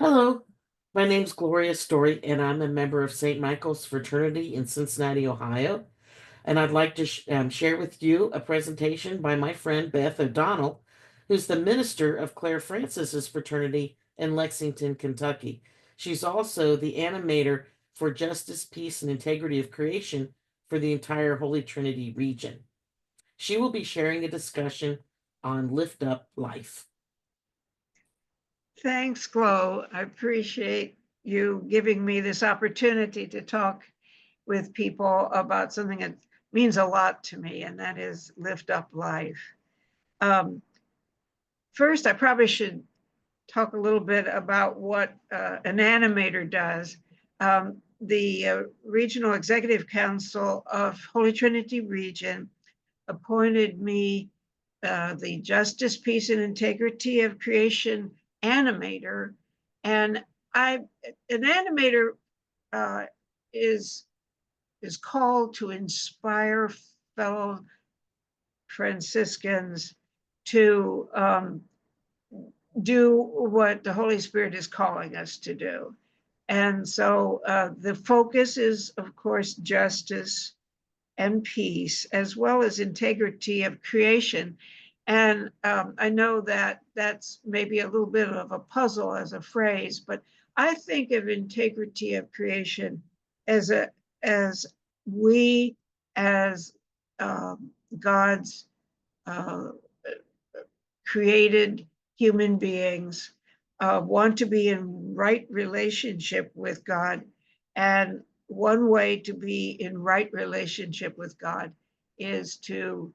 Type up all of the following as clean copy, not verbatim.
Hello, my name's Gloria Story, and I'm a member of St. Michael's Fraternity in Cincinnati, Ohio. And I'd like to share with you a presentation by my friend Beth O'Donnell, who's the minister of Claire Francis's fraternity in Lexington, Kentucky. She's also the animator for Justice, Peace, and Integrity of Creation for the entire Holy Trinity region. She will be sharing a discussion on Lift Up Life. Thanks, Glo. I appreciate you giving me this opportunity to talk with people about something that means a lot to me, and that is Lift Up Life. First, I probably should talk a little bit about what an animator does. The Regional Executive Council of Holy Trinity Region appointed me the Justice, Peace, and Integrity of Creation animator. And an animator uh, is called to inspire fellow Franciscans to do what the Holy Spirit is calling us to do. And so the focus is, of course, justice and peace, as well as integrity of creation. And I know that that's maybe a little bit of a puzzle as a phrase, but I think of integrity of creation as as we as God's uh, created human beings want to be in right relationship with God. And one way to be in right relationship with God is to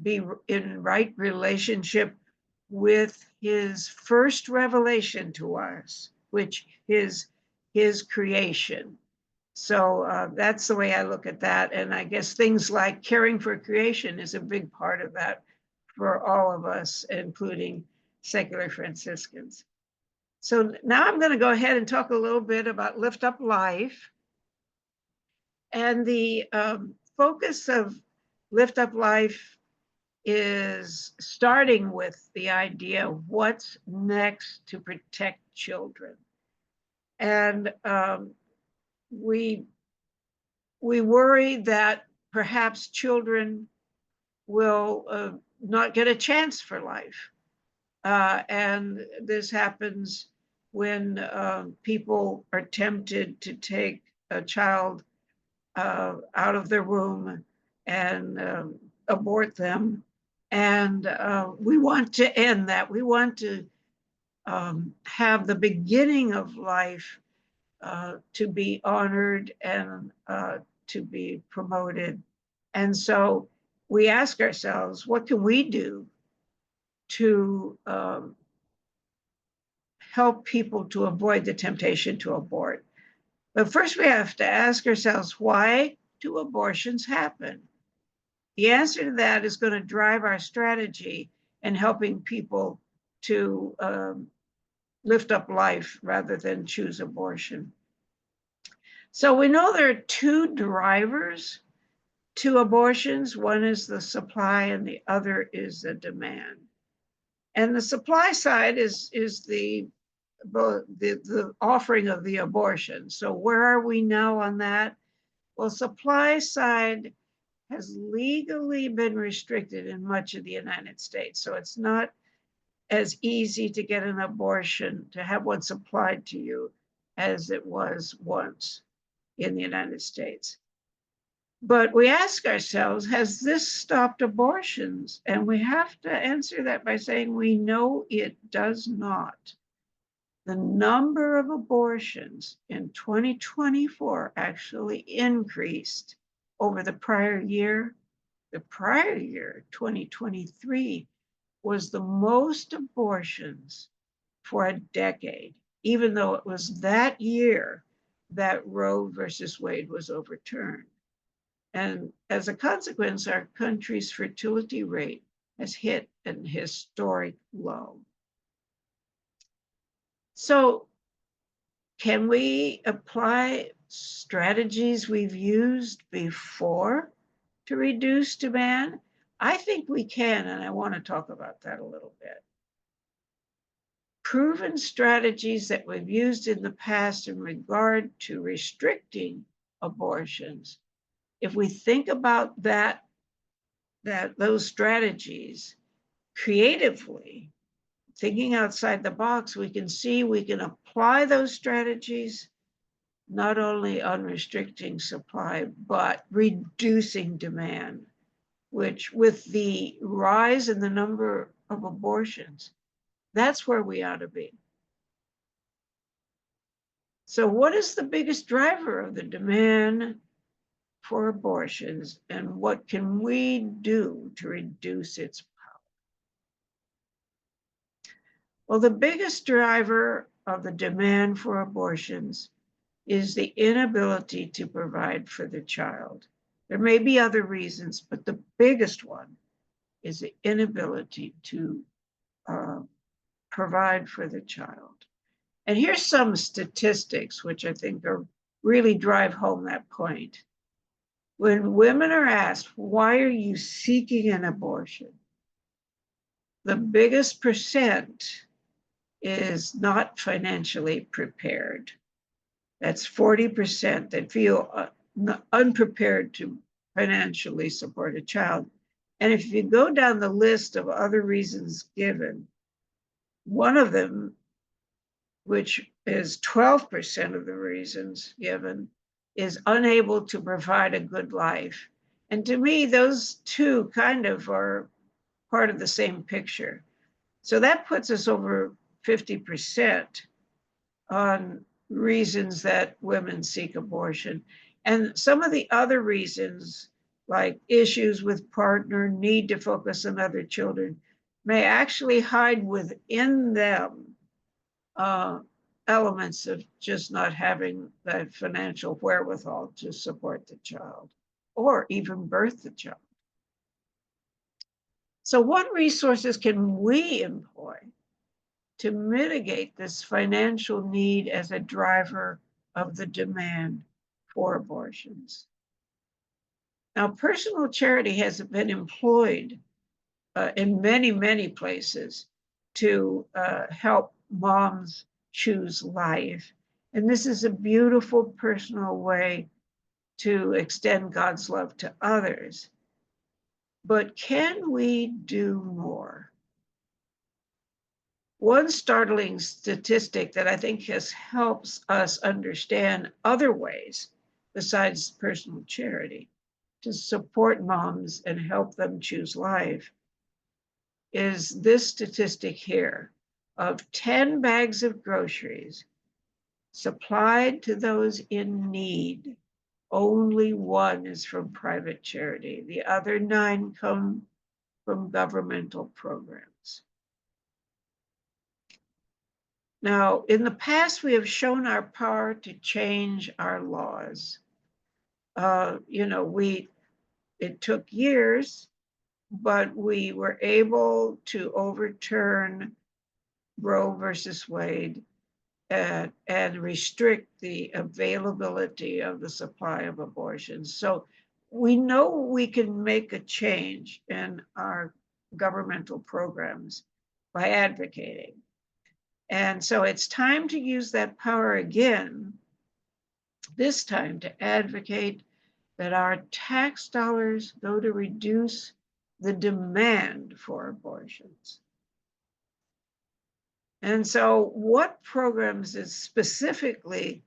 be in right relationship with his first revelation to us, which is his creation. So that's the way I look at that. And I guess things like caring for creation is a big part of that for all of us, including secular Franciscans. So now I'm going to go ahead and talk a little bit about Lift Up Life. And the focus of Lift Up Life is starting with the idea of what's next to protect children. And we worry that perhaps children will not get a chance for life. And this happens when people are tempted to take a child out of their womb and abort them. And we want to end that. We want to have the beginning of life to be honored and to be promoted. And so we ask ourselves, what can we do to help people to avoid the temptation to abort? But first, we have to ask ourselves, why do abortions happen? The answer to that is going to drive our strategy in helping people to lift up life rather than choose abortion. So we know there are two drivers to abortions. One is the supply and the other is the demand. And the supply side is the offering of the abortion. So where are we now on that? Well, supply side has legally been restricted in much of the United States. So it's not as easy to get an abortion, to have one supplied to you as it was once in the United States. But we ask ourselves, has this stopped abortions? And we have to answer that by saying we know it does not. The number of abortions in 2024 actually increased over the prior year. The prior year, 2023, was the most abortions for a decade, even though it was that year that Roe versus Wade was overturned. And as a consequence, our country's fertility rate has hit an historic low. So, can we apply strategies we've used before to reduce demand? I think we can, and I want to talk about that a little bit. proven strategies that we've used in the past in regard to restricting abortions, if we think about those strategies creatively, thinking outside the box, we can see we can apply those strategies not only on restricting supply, but reducing demand, which with the rise in the number of abortions, that's where we ought to be. So what is the biggest driver of the demand for abortions, and what can we do to reduce its power? Well, the biggest driver of the demand for abortions is the inability to provide for the child. There may be other reasons, but the biggest one is the inability to provide for the child. And here's some statistics which I think are really drive home that point. When women are asked, why are you seeking an abortion? The biggest percent is not financially prepared. That's 40% that feel unprepared to financially support a child. And if you go down the list of other reasons given, one of them, which is 12% of the reasons given, is unable to provide a good life. And to me, those two kind of are part of the same picture. So that puts us over 50% on reasons that women seek abortion. And some of the other reasons, like issues with partner, need to focus on other children, may actually hide within them elements of just not having that financial wherewithal to support the child or even birth the child. So what resources can we employ to mitigate this financial need as a driver of the demand for abortions? Now, personal charity has been employed in many, many places to help moms choose life. And this is a beautiful personal way to extend God's love to others. But can we do more? One startling statistic that I think helps us understand other ways besides personal charity to support moms and help them choose life is this statistic here. Of 10 bags of groceries supplied to those in need, only one is from private charity. The other 9 come from governmental programs. Now, in the past, we have shown our power to change our laws. It took years, but we were able to overturn Roe versus Wade and restrict the availability of the supply of abortions. So we know we can make a change in our governmental programs by advocating. And so it's time to use that power again, this time to advocate that our tax dollars go to reduce the demand for abortions. And so what programs is specifically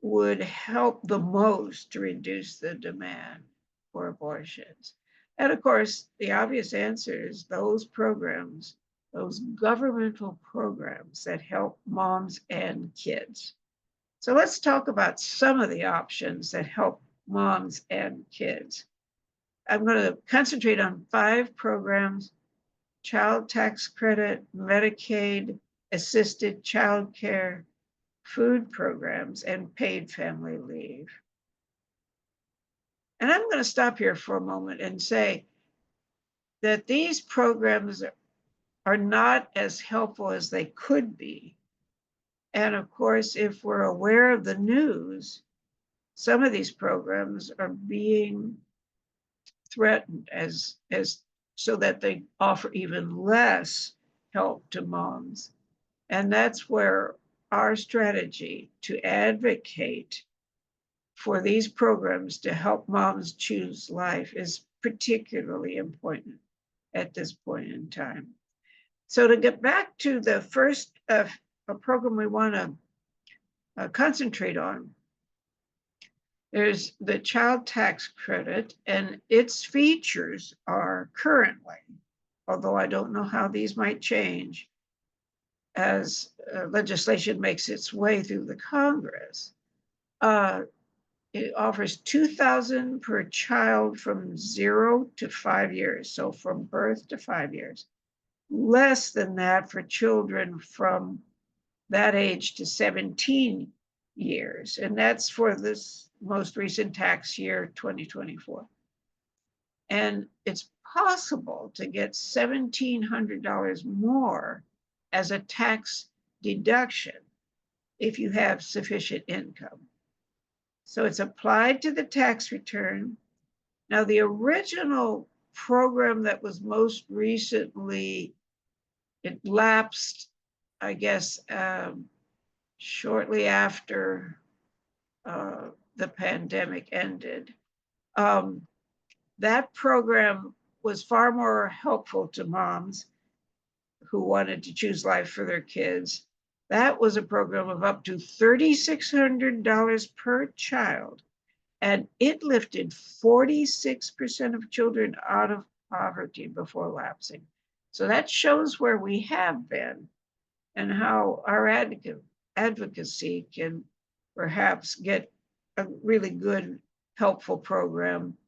would help the most to reduce the demand for abortions? And of course, the obvious answer is those programs, those governmental programs that help moms and kids. So let's talk about some of the options that help moms and kids. I'm going to concentrate on 5 programs: child tax credit, Medicaid, assisted child care, food programs, and paid family leave. And I'm going to stop here for a moment and say that these programs are not as helpful as they could be. And of course, if we're aware of the news, some of these programs are being threatened as so that they offer even less help to moms And that's where our strategy to advocate for these programs to help moms choose life is particularly important at this point in time. So to get back to the first a program we want to concentrate on, there's the child tax credit, and its features are currently, although I don't know how these might change as legislation makes its way through the Congress. It offers $2,000 per child from 0 to 5 years, so from birth to 5 years. Less than that for children from that age to 17 years, and that's for this most recent tax year, 2024. And it's possible to get $1,700 more as a tax deduction if you have sufficient income. So it's applied to the tax return. Now, the original program that was most recently, it lapsed, I guess, shortly after the pandemic ended. That program was far more helpful to moms who wanted to choose life for their kids. That was a program of up to $3,600 per child, and it lifted 46% of children out of poverty before lapsing. So that shows where we have been and how our advocacy can perhaps get a really good, helpful program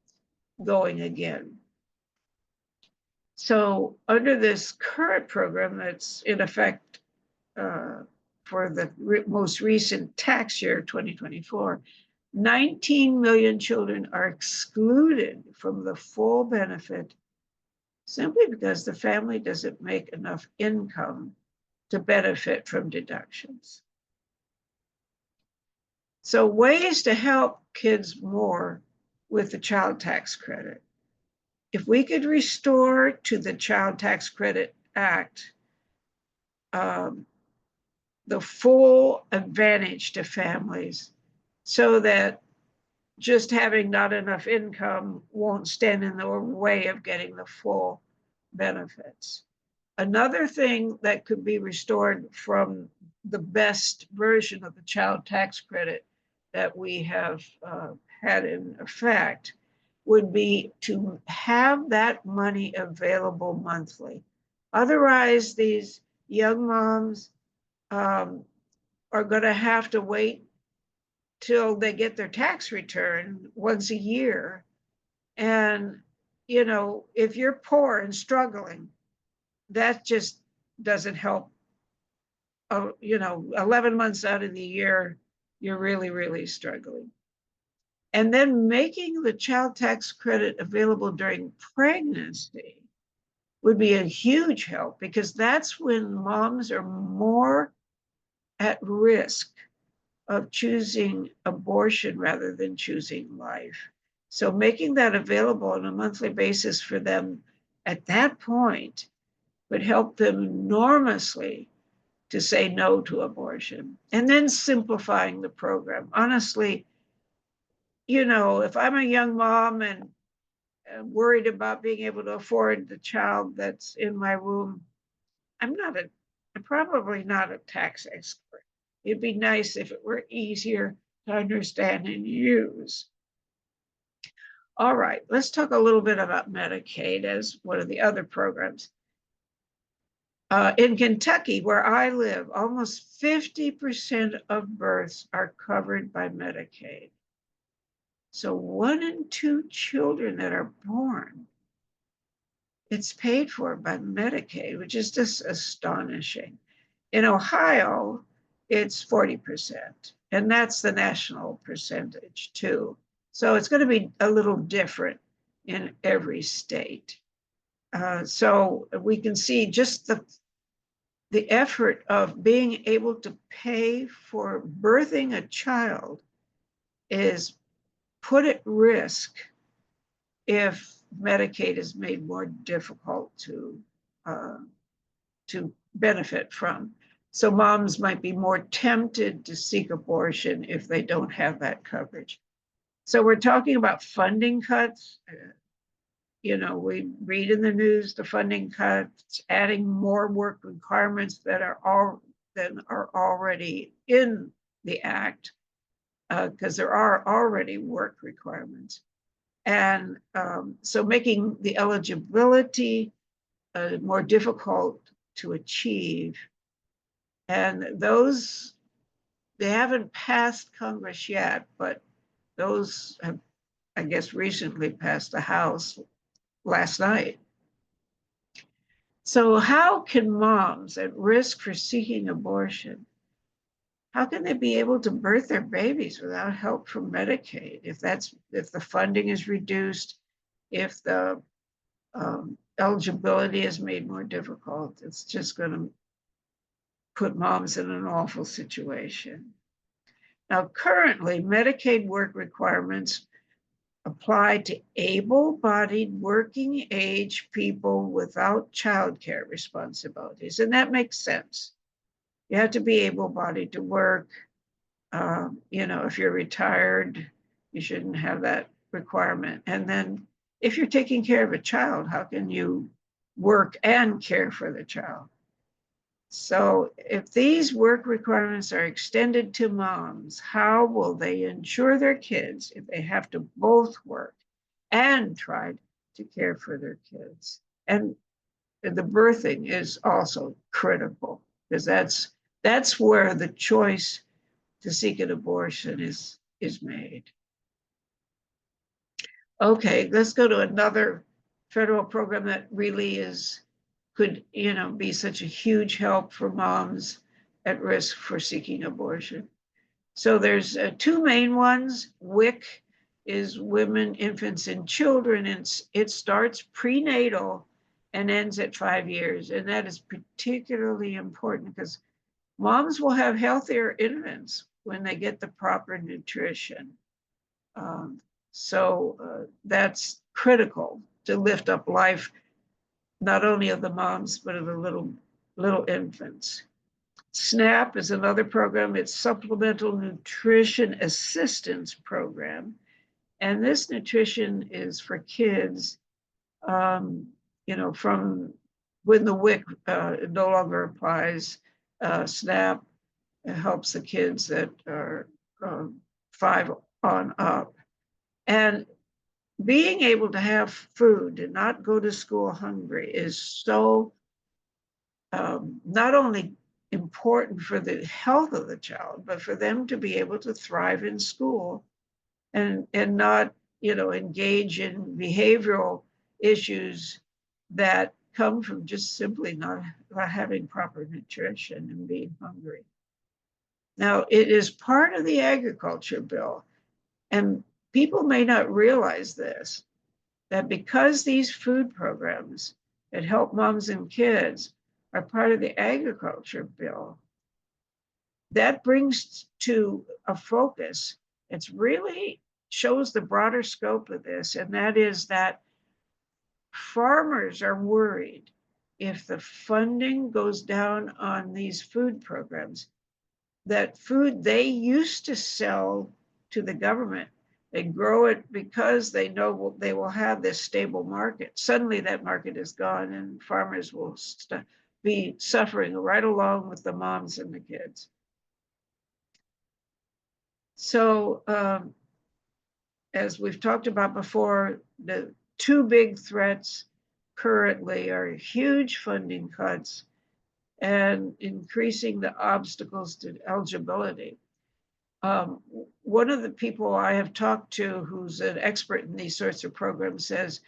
going again. So under this current program that's in effect for the most recent tax year, 2024, 19 million children are excluded from the full benefit simply because the family doesn't make enough income to benefit from deductions. So ways to help kids more with the child tax credit. If we could restore to the Child Tax Credit Act the full advantage to families so that just having not enough income won't stand in the way of getting the full benefits. Another thing that could be restored from the best version of the child tax credit that we have had in effect would be to have that money available monthly. Otherwise, these young moms are going to have to wait till they get their tax return once a year. And, you know, if you're poor and struggling, that just doesn't help. 11 months out of the year, you're really, really struggling. And then making the child tax credit available during pregnancy would be a huge help because that's when moms are more at risk of choosing abortion rather than choosing life. So making that available on a monthly basis for them at that point would help them enormously to say no to abortion. And then simplifying the program. Honestly, if I'm a young mom and worried about being able to afford the child that's in my womb, I'm probably not a tax expert. It'd be nice if it were easier to understand and use. All right, let's talk a little bit about Medicaid as one of the other programs. In Kentucky, where I live, almost 50% of births are covered by Medicaid. So 1 in 2 children that are born, it's paid for by Medicaid, which is just astonishing. In Ohio, it's 40%, and that's the national percentage too. So it's going to be a little different in every state. So we can see just the effort of being able to pay for birthing a child is put at risk if Medicaid is made more difficult to benefit from. So moms might be more tempted to seek abortion if they don't have that coverage. So we're talking about funding cuts. We read in the news the funding cuts, adding more work requirements that are already in the act, because there are already work requirements. And so making the eligibility more difficult to achieve. And those, they haven't passed Congress yet, but those have, I guess, recently passed the House last night. So how can moms at risk for seeking abortion, how can they be able to birth their babies without help from Medicaid? If the funding is reduced, if the eligibility is made more difficult, it's just going to put moms in an awful situation. Now, currently, Medicaid work requirements apply to able-bodied working age people without childcare responsibilities, and that makes sense. You have to be able-bodied to work. If you're retired, you shouldn't have that requirement. And then if you're taking care of a child, how can you work and care for the child? So if these work requirements are extended to moms, how will they ensure their kids if they have to both work and try to care for their kids? And the birthing is also critical, because that's where the choice to seek an abortion is made. Okay, let's go to another federal program that really could be such a huge help for moms at risk for seeking abortion. So there's two main ones. WIC is Women, Infants, and Children, and it starts prenatal and ends at 5 years. And that is particularly important because moms will have healthier infants when they get the proper nutrition. So that's critical to lift up life, not only of the moms, but of the little infants. SNAP is another program. It's Supplemental Nutrition Assistance Program. And this nutrition is for kids, from when the WIC no longer applies. SNAP helps the kids that are 5 on up. And being able to have food and not go to school hungry is so not only important for the health of the child, but for them to be able to thrive in school and not, engage in behavioral issues that come from just simply not having proper nutrition and being hungry. Now, it is part of the agriculture bill, and people may not realize this, that because these food programs that help moms and kids are part of the agriculture bill, that brings to a focus, it's really shows the broader scope of this, and that is that farmers are worried if the funding goes down on these food programs, that food they used to sell to the government, they grow it because they know they will have this stable market. Suddenly that market is gone and farmers will be suffering right along with the moms and the kids. So as we've talked about before, the two big threats currently are huge funding cuts and increasing the obstacles to eligibility. One of the people I have talked to who's an expert in these sorts of programs says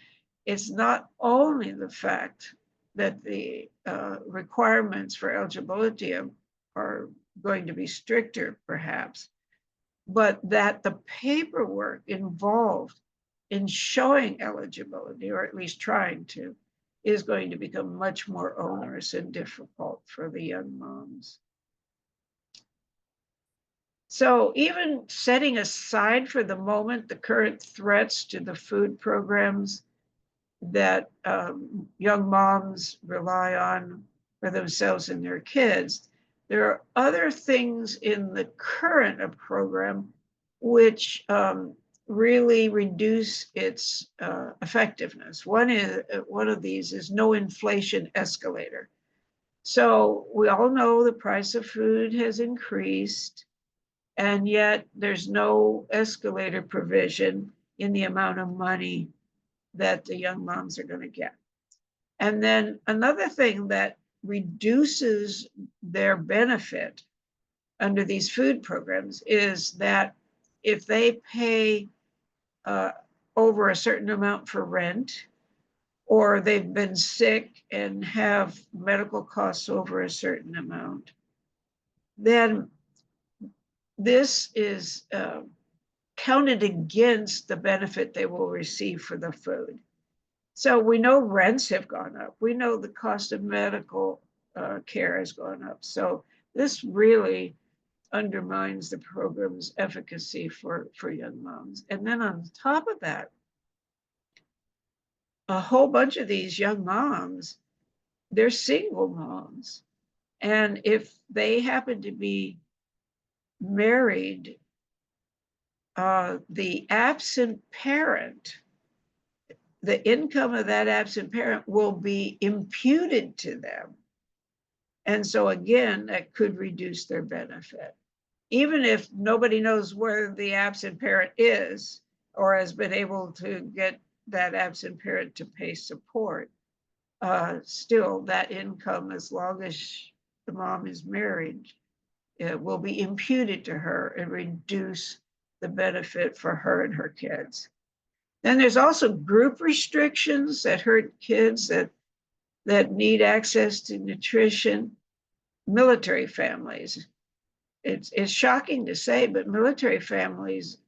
it's not only the fact that the requirements for eligibility are going to be stricter, perhaps, but that the paperwork involved in showing eligibility, or at least trying to, is going to become much more onerous and difficult for the young moms. So even setting aside for the moment the current threats to the food programs that young moms rely on for themselves and their kids, There are other things in the current program which really reduce its effectiveness. One of these is no inflation escalator. So we all know the price of food has increased, and yet there's no escalator provision in the amount of money that the young moms are going to get. And then another thing that reduces their benefit under these food programs is that if they pay uh, over a certain amount for rent, or they've been sick and have medical costs over a certain amount, then this is counted against the benefit they will receive for the food. So we know rents have gone up. We know the cost of medical care has gone up. So this really undermines the program's efficacy for young moms. And then on top of that, a whole bunch of these young moms, they're single moms. And if they happen to be married, the absent parent, the income of that absent parent will be imputed to them. And so again, that could reduce their benefit. Even if nobody knows where the absent parent is or has been able to get that absent parent to pay support, still that income, as long as the mom is married, it will be imputed to her and reduce the benefit for her and her kids. Then there's also group restrictions that hurt kids that need access to nutrition. Military families. It's shocking to say, but military families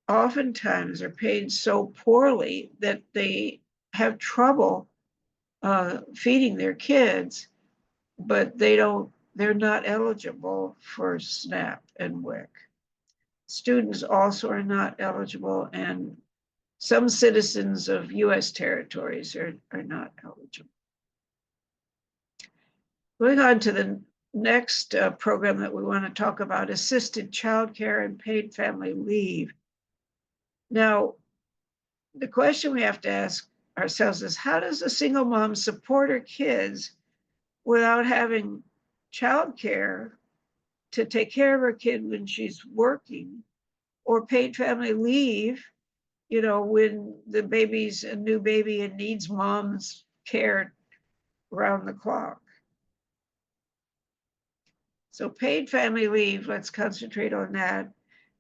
oftentimes are paid so poorly that they have trouble feeding their kids, but they're not eligible for SNAP and WIC. Students also are not eligible, and some citizens of US territories are not eligible. Going on to the next program that we want to talk about, assisted childcare and paid family leave. Now, the question we have to ask ourselves is, how does a single mom support her kids without having childcare to take care of her kid when she's working, or paid family leave, when the baby's a new baby and needs mom's care around the clock? So paid family leave, let's concentrate on that.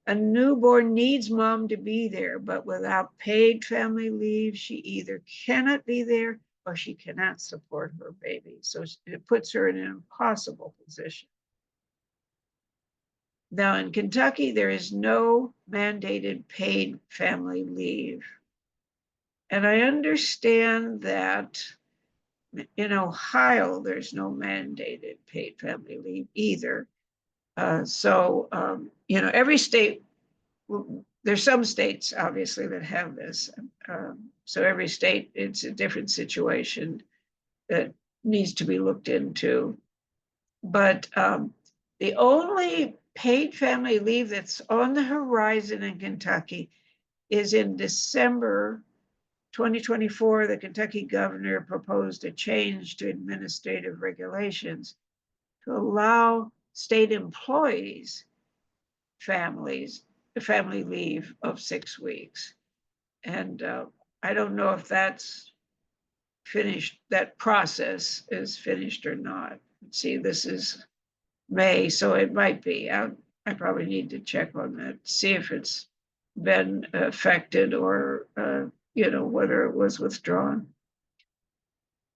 A newborn needs mom to be there, but without paid family leave, she either cannot be there or she cannot support her baby. So it puts her in an impossible position. Now in Kentucky, there is no mandated paid family leave. And I understand that in Ohio, there's no mandated paid family leave either. Every state, there's some states obviously that have this. So every state, it's a different situation that needs to be looked into. But the only paid family leave that's on the horizon in Kentucky is in December 2024. The Kentucky governor proposed a change to administrative regulations to allow state employees family leave of 6 weeks. And I don't know if that's finished, that process is finished or not. See, this is May, so it might be. I probably need to check on that, see if it's been affected or, whether it was withdrawn.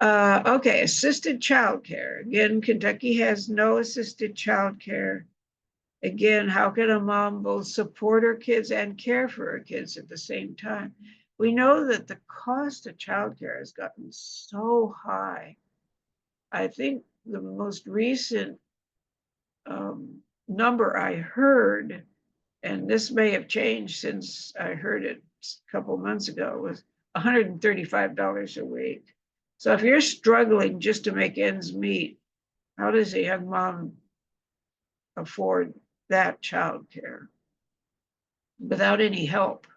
Okay, assisted childcare. Again, Kentucky has no assisted childcare. Again, how can a mom both support her kids and care for her kids at the same time? We know that the cost of childcare has gotten so high. I think the most recent number I heard, and this may have changed since I heard it a couple of months ago, was $135 a week. So if you're struggling just to make ends meet, How does a young mom afford that childcare without any help?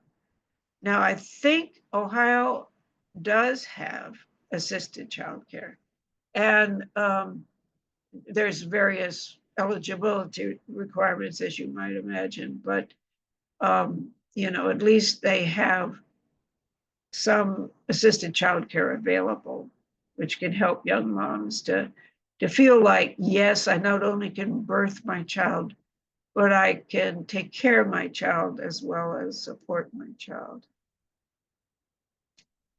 Now, I think Ohio does have assisted childcare, and there's various eligibility requirements, as you might imagine, but at least they have some assisted childcare available, which can help young moms to feel like, yes, I not only can birth my child, but I can take care of my child as well as support my child.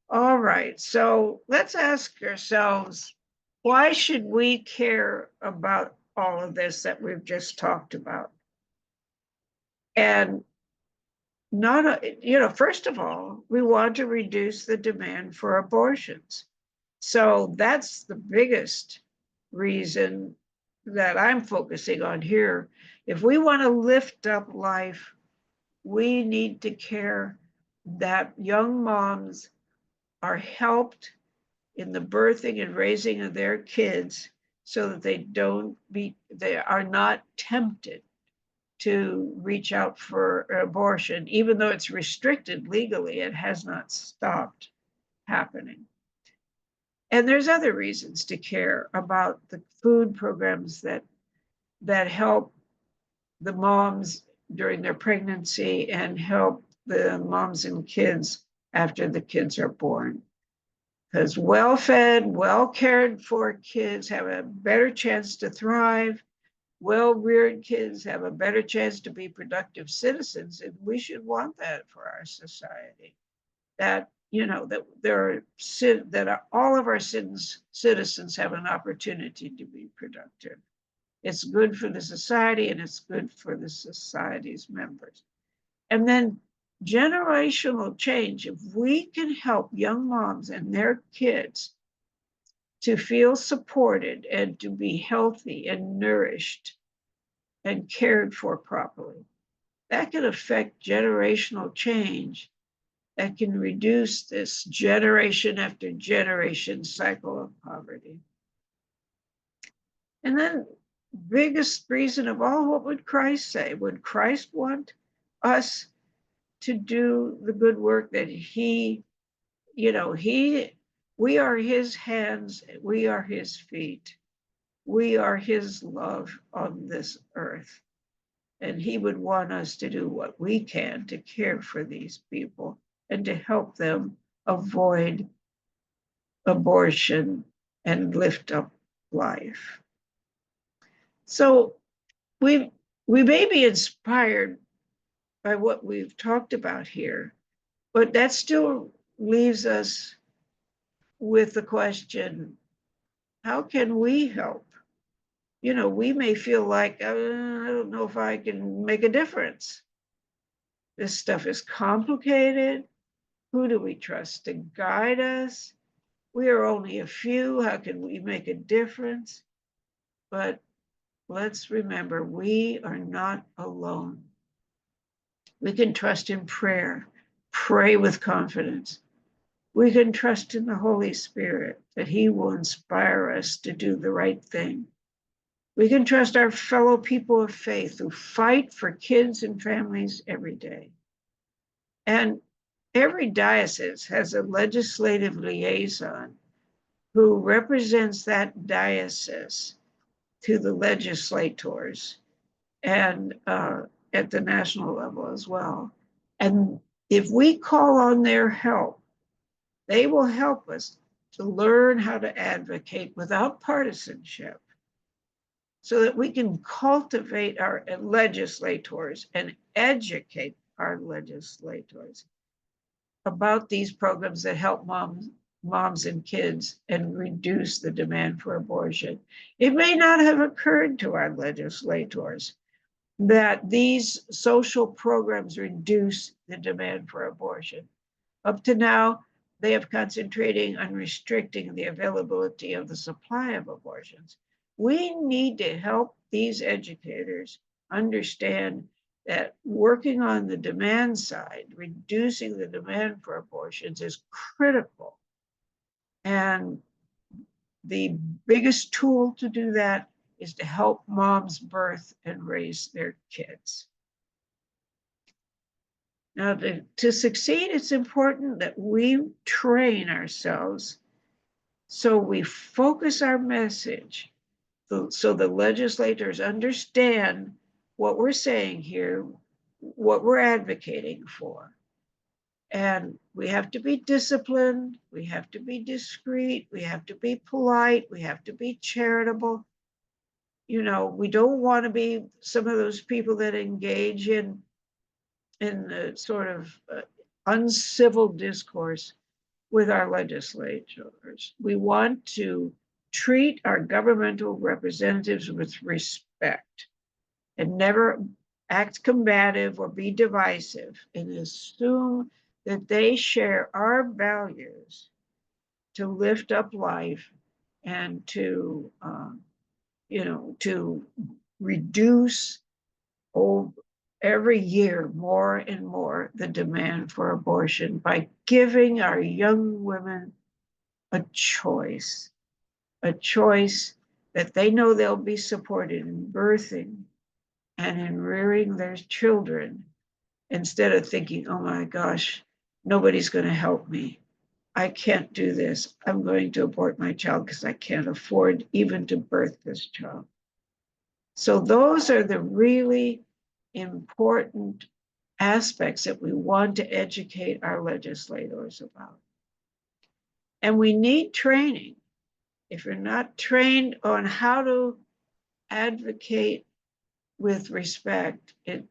All right, so let's ask ourselves, why should we care about all of this that we've just talked about? And first of all, we want to reduce the demand for abortions. So that's the biggest reason that I'm focusing on here. If we want to lift up life, we need to care that young moms are helped in the birthing and raising of their kids so that they are not tempted to reach out for abortion. Even though it's restricted legally, it has not stopped happening. And there's other reasons to care about the food programs that help the moms during their pregnancy and help the moms and kids after the kids are born. Because well-fed, well-cared for kids have a better chance to thrive. Well-reared kids have a better chance to be productive citizens, and we should want that for our society. That all of our citizens have an opportunity to be productive. It's good for the society, and it's good for the society's members. And then generational change. If we can help young moms and their kids to feel supported and to be healthy and nourished and cared for properly, that can affect generational change, that can reduce this generation after generation cycle of poverty. And then, biggest reason of all, what would Christ say? Would Christ want us to do the good work that we are his hands, we are his feet, we are his love on this earth. And he would want us to do what we can to care for these people and to help them avoid abortion and lift up life. So we may be inspired by what we've talked about here, but that still leaves us with the question, how can we help? We may feel like, I don't know if I can make a difference. This stuff is complicated. Who do we trust to guide us? We are only a few. How can we make a difference? But let's remember, we are not alone. We can trust in prayer, pray with confidence. We can trust in the Holy Spirit that he will inspire us to do the right thing. We can trust our fellow people of faith who fight for kids and families every day. And every diocese has a legislative liaison who represents that diocese to the legislators and at the national level as well. And if we call on their help, they will help us to learn how to advocate without partisanship so that we can cultivate our legislators and educate our legislators about these programs that help moms and kids and reduce the demand for abortion. It may not have occurred to our legislators that these social programs reduce the demand for abortion. Up to now, they have concentrating on restricting the availability of the supply of abortions. We need to help these educators understand that working on the demand side, reducing the demand for abortions is critical. And the biggest tool to do that is to help moms birth and raise their kids. Now, to succeed, it's important that we train ourselves so we focus our message so the legislators understand what we're saying here, what we're advocating for. And we have to be disciplined, we have to be discreet, we have to be polite, we have to be charitable. You know, we don't want to be some of those people that engage in the sort of uncivil discourse with our legislators. We want to treat our governmental representatives with respect and never act combative or be divisive, and assume that they share our values to lift up life and to, to reduce every year more and more the demand for abortion by giving our young women a choice that they know they'll be supported in birthing and in rearing their children, instead of thinking, oh my gosh, nobody's going to help me. I can't do this. I'm going to abort my child because I can't afford even to birth this child. So those are the really important aspects that we want to educate our legislators about. And we need training. If you're not trained on how to advocate with respect, it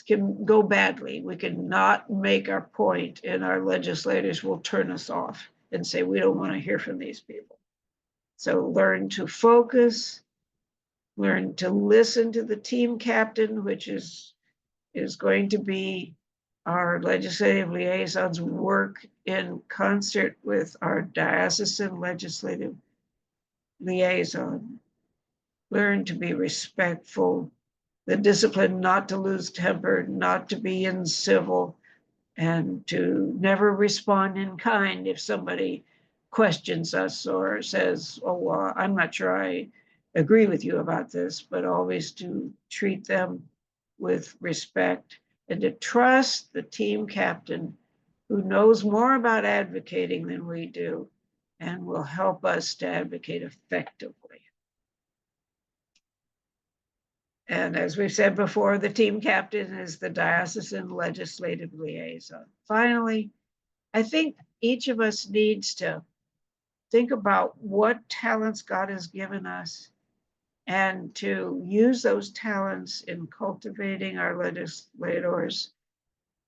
can go badly. We can not make our point, and our legislators will turn us off and say, we don't want to hear from these people. So learn to focus, learn to listen to the team captain, which is going to be our legislative liaisons work in concert with our diocesan legislative liaison. Learn to be respectful, the discipline not to lose temper, not to be incivil, and to never respond in kind if somebody questions us or says, oh, well, I'm not sure I agree with you about this, but always to treat them with respect and to trust the team captain who knows more about advocating than we do and will help us to advocate effectively. And as we've said before, the team captain is the diocesan legislative liaison. Finally, I think each of us needs to think about what talents God has given us and to use those talents in cultivating our legislators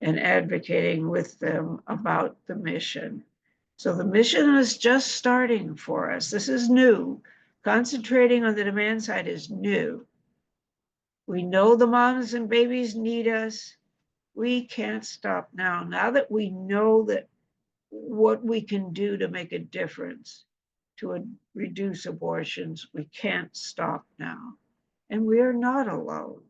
and advocating with them about the mission. So the mission is just starting for us. This is new. Concentrating on the demand side is new. We know the moms and babies need us. We can't stop now. Now that we know that what we can do to make a difference to reduce abortions, we can't stop now. And we are not alone.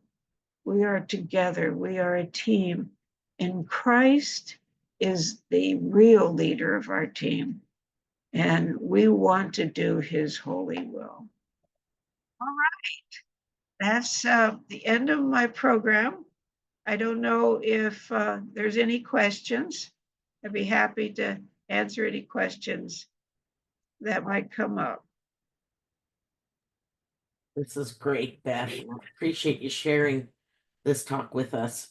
We are together. We are a team. And Christ is the real leader of our team. And we want to do his holy will. All right. That's the end of my program. I don't know if there's any questions. I'd be happy to answer any questions that might come up. This is great, Beth. I appreciate you sharing this talk with us.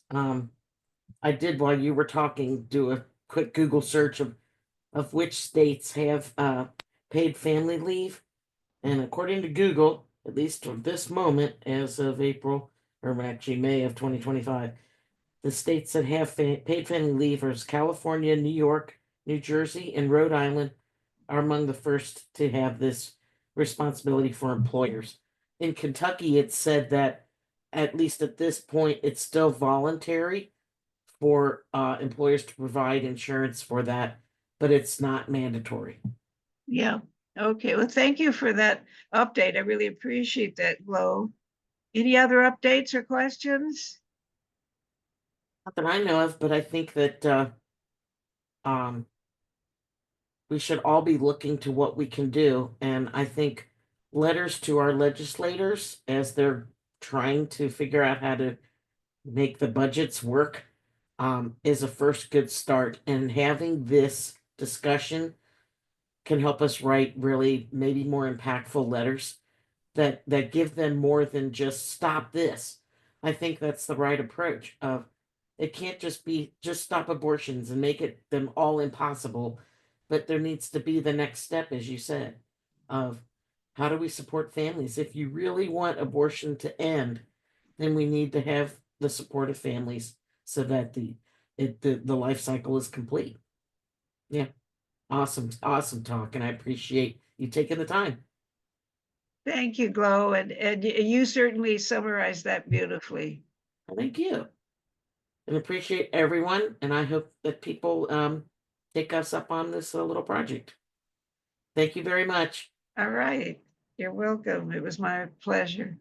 I did, while you were talking, do a quick Google search of which states have paid family leave. And according to Google, at least at this moment, as of April, or actually May of 2025, the states that have paid family leave are California, New York, New Jersey, and Rhode Island are among the first to have this responsibility for employers. In Kentucky, it's said that at least at this point, it's still voluntary for employers to provide insurance for that, but it's not mandatory. Yeah. Okay. Well, thank you for that update. I really appreciate that, Glo. Any other updates or questions? Not that I know of, but I think that um, we should all be looking to what we can do. And I think letters to our legislators as they're trying to figure out how to make the budgets work, is a first good start. And having this discussion can help us write really maybe more impactful letters that give them more than just stop this. I think that's the right approach of it can't just be just stop abortions and make it them all impossible, but there needs to be the next step, as you said, of how do we support families? If you really want abortion to end, then we need to have the support of families so that the life cycle is complete. Yeah, awesome, awesome talk, and I appreciate you taking the time. Thank you, Glo, and you certainly summarized that beautifully. Thank you. And appreciate everyone. And I hope that people take us up on this little project. Thank you very much. All right. You're welcome. It was my pleasure.